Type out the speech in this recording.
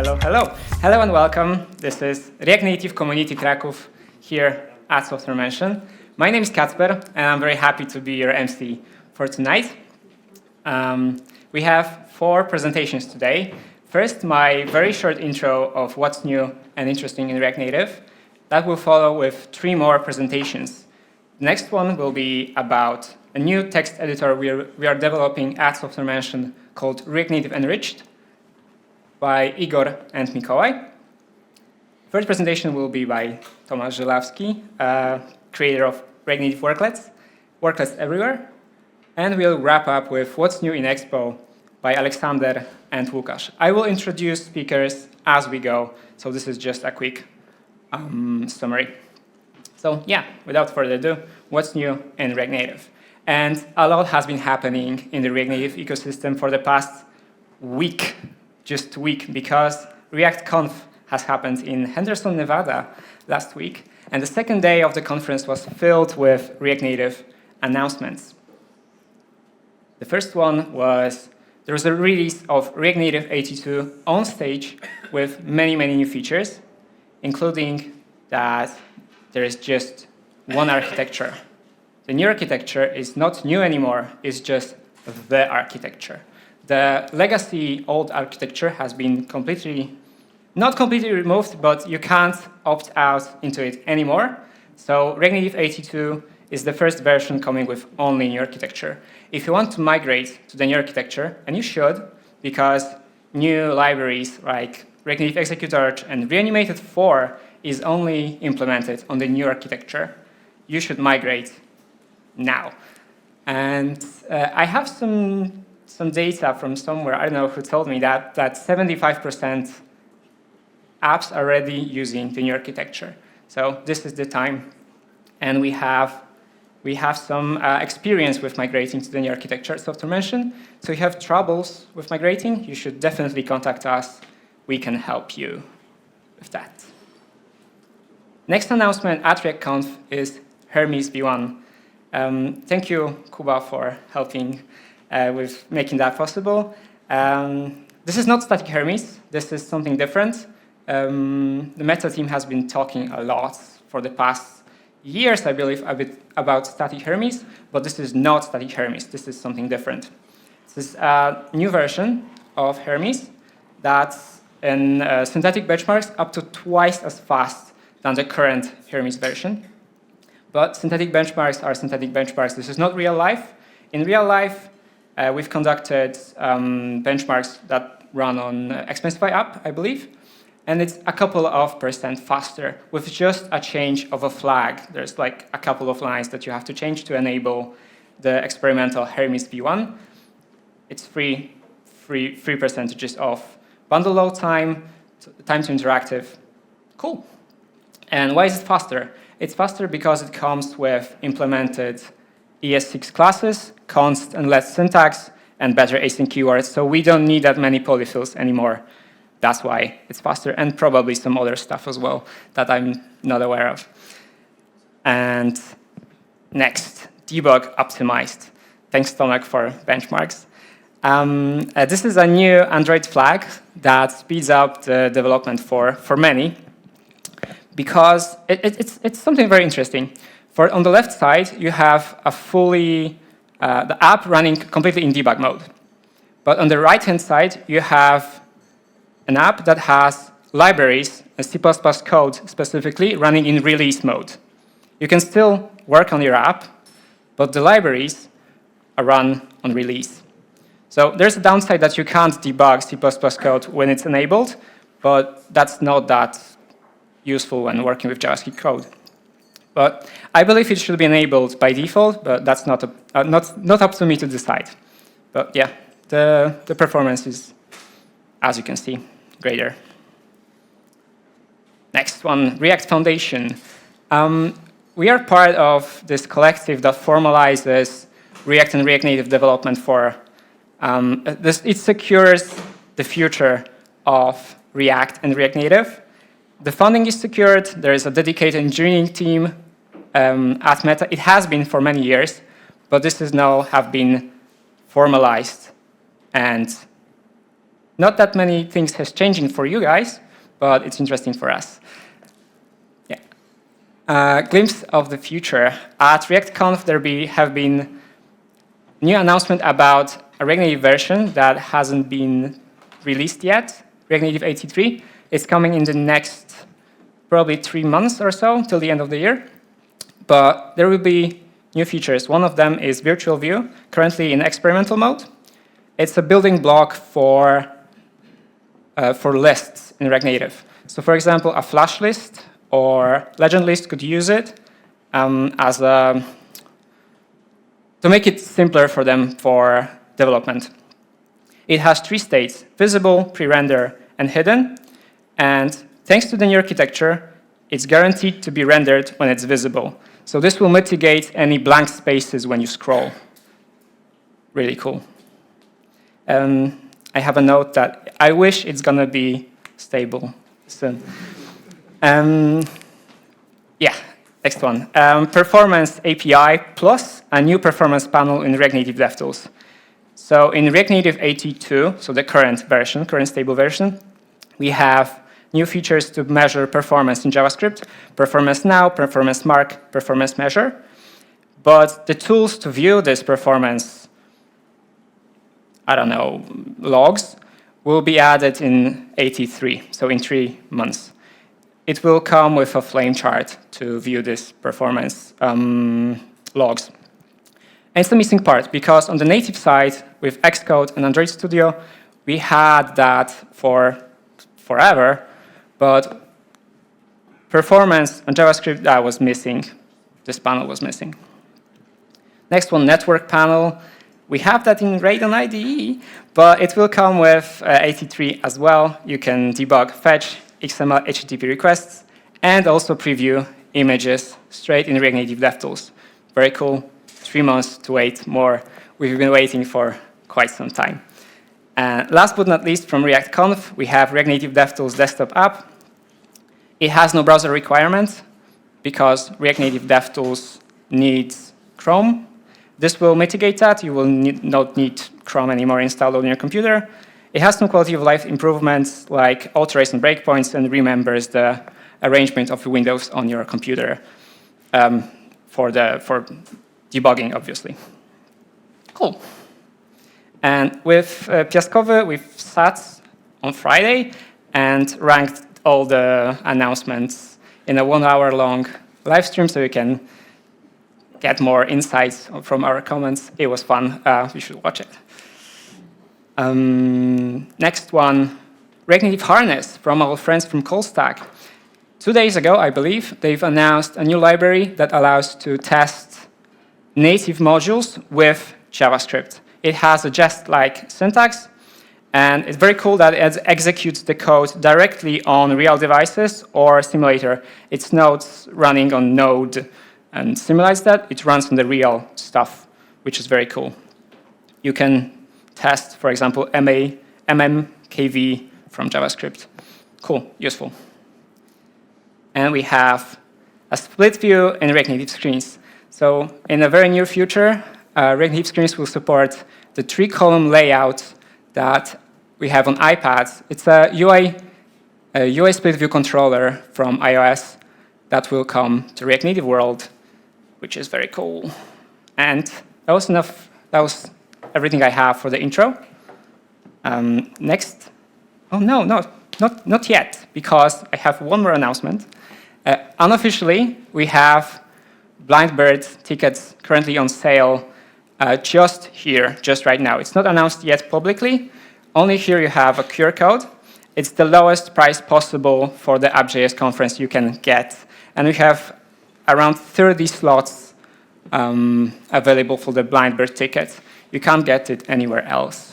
Hello and welcome. This is React Native Community Kraków here at Software Mansion. My name is Kacper, and I'm very happy to be your MC for tonight. We have 4 presentations today. First, my very short intro of what's new and interesting in React Native. That will follow with 3 more presentations. The next one will be about a new text editor we are developing at Software Mansion called React Native Enriched by Igor and Mikołaj. Third presentation will be by Tomasz Żelawski, creator of React Native Worklets Everywhere. And we'll wrap up with what's new in Expo by Aleksander and Łukasz. I will introduce speakers as we go, so this is just a quick summary. So yeah, without further ado, what's new in React Native? And a lot has been happening in the React Native ecosystem for the past week, because ReactConf has happened in Henderson, Nevada last week, and the second day of the conference was filled with React Native announcements. The first one was there was a release of React Native 82 on stage with many new features, including that there is just one architecture. The new architecture is not new anymore, it's just the architecture. The legacy old architecture has been not completely removed, but you can't opt out into it anymore. So React Native 82 is the first version coming with only new architecture. If you want to migrate to the new architecture, and you should, because new libraries like React Native Executor and Reanimated 4 is only implemented on the new architecture, you should migrate now. And I have some data from somewhere, I don't know who told me that 75% apps are already using the new architecture. So this is the time. And we have some experience with migrating to the new architecture, Software Mansion. So if you have troubles with migrating, you should definitely contact us. We can help you with that. Next announcement at ReactConf is Hermes V1. Thank you, Kuba, for helping with making that possible. This is not static Hermes. This is something different. The Meta team has been talking a lot for the past years, I believe, a bit about static Hermes, but this is not static Hermes. This is something different. This is a new version of Hermes that's in synthetic benchmarks up to twice as fast than the current Hermes version. But synthetic benchmarks are synthetic benchmarks. This is not real life. In real life, we've conducted benchmarks that run on Expensify app, I believe, and it's a couple of % faster with just a change of a flag. There's like a couple of lines that you have to change to enable the experimental Hermes V1. It's 3% off. Bundle load time, time to interactive, cool. And why is it faster? It's faster because it comes with implemented ES6 classes, const and let syntax, and better async keywords. So we don't need that many polyfills anymore. That's why it's faster, and probably some other stuff as well that I'm not aware of. And next, debug optimized. Thanks, Tomek, for benchmarks. This is a new Android flag that speeds up the development for many, because it's something very interesting. On the left side, you have the app running completely in debug mode. But on the right-hand side, you have an app that has libraries, C++ code specifically, running in release mode. You can still work on your app, but the libraries are run on release. So there's a downside that you can't debug C++ code when it's enabled, but that's not that useful when working with JavaScript code. But I believe it should be enabled by default, but that's not up to me to decide. But yeah, the performance is, as you can see, greater. Next one, React Foundation. We are part of this collective that formalizes React and React Native development for it secures the future of React and React Native. The funding is secured. There is a dedicated engineering team at Meta. It has been for many years, but this is now have been formalized and Not that many things has changing for you guys, but it's interesting for us. Yeah. Glimpse of the future. At ReactConf, there have been new announcement about a React Native version that hasn't been released yet, React Native 83. It's coming in the next probably 3 months or so, till the end of the year. But there will be new features. One of them is virtual view, currently in experimental mode. It's a building block for lists in React Native. So for example, a flash list or legend list could use it to make it simpler for them for development. It has 3 states: visible, pre-render, and hidden. And thanks to the new architecture, it's guaranteed to be rendered when it's visible. So this will mitigate any blank spaces when you scroll. Really cool. I have a note that I wish it's going to be stable soon. Yeah, next one. Performance API plus a new performance panel in React Native DevTools. So in React Native 82, so the current version, current stable version, we have new features to measure performance in JavaScript: performance now, performance mark, performance measure. But the tools to view this performance, I don't know, logs, will be added in 83, so in 3 months. It will come with a flame chart to view this performance logs. And it's the missing part, because on the native side, with Xcode and Android Studio, we had that for forever, but performance on JavaScript, that was missing. This panel was missing. Next one, network panel. We have that in Raiden IDE, but it will come with 83 as well. You can debug fetch, XML, HTTP requests, and also preview images straight in React Native DevTools. Very cool. 3 months to wait more. We've been waiting for quite some time. Last but not least, from ReactConf, we have React Native DevTools desktop app. It has no browser requirement because React Native DevTools needs Chrome. This will mitigate that. You will not need Chrome anymore installed on your computer. It has some quality of life improvements like auto-raise and breakpoints, and remembers the arrangement of the windows on your computer for debugging, obviously. Cool. And with Piaskowy, we've sat on Friday and ranked all the announcements in a 1-hour-long live stream, so you can get more insights from our comments. It was fun. You should watch it. Next one, React Native Harness from our friends from ColdStack. 2 days ago, I believe, they've announced a new library that allows to test native modules with JavaScript. It has a Jest-like syntax, and it's very cool that it executes the code directly on real devices or simulator. It's not running on Node and simulates that. It runs on the real stuff, which is very cool. You can test, for example, MMKV from JavaScript. Cool, useful. And we have a split view in React Native Screens. So in the very near future, React Native Screens will support the 3-column layout that we have on iPads. It's a UI split view controller from iOS that will come to React Native world, which is very cool. And that was enough. That was everything I have for the intro. Next. Oh, no, not yet, because I have one more announcement. Unofficially, we have Blindbird tickets currently on sale just here, just right now. It's not announced yet publicly. Only here you have a QR code. It's the lowest price possible for the App.js conference you can get. And we have around 30 slots available for the Blindbird ticket. You can't get it anywhere else.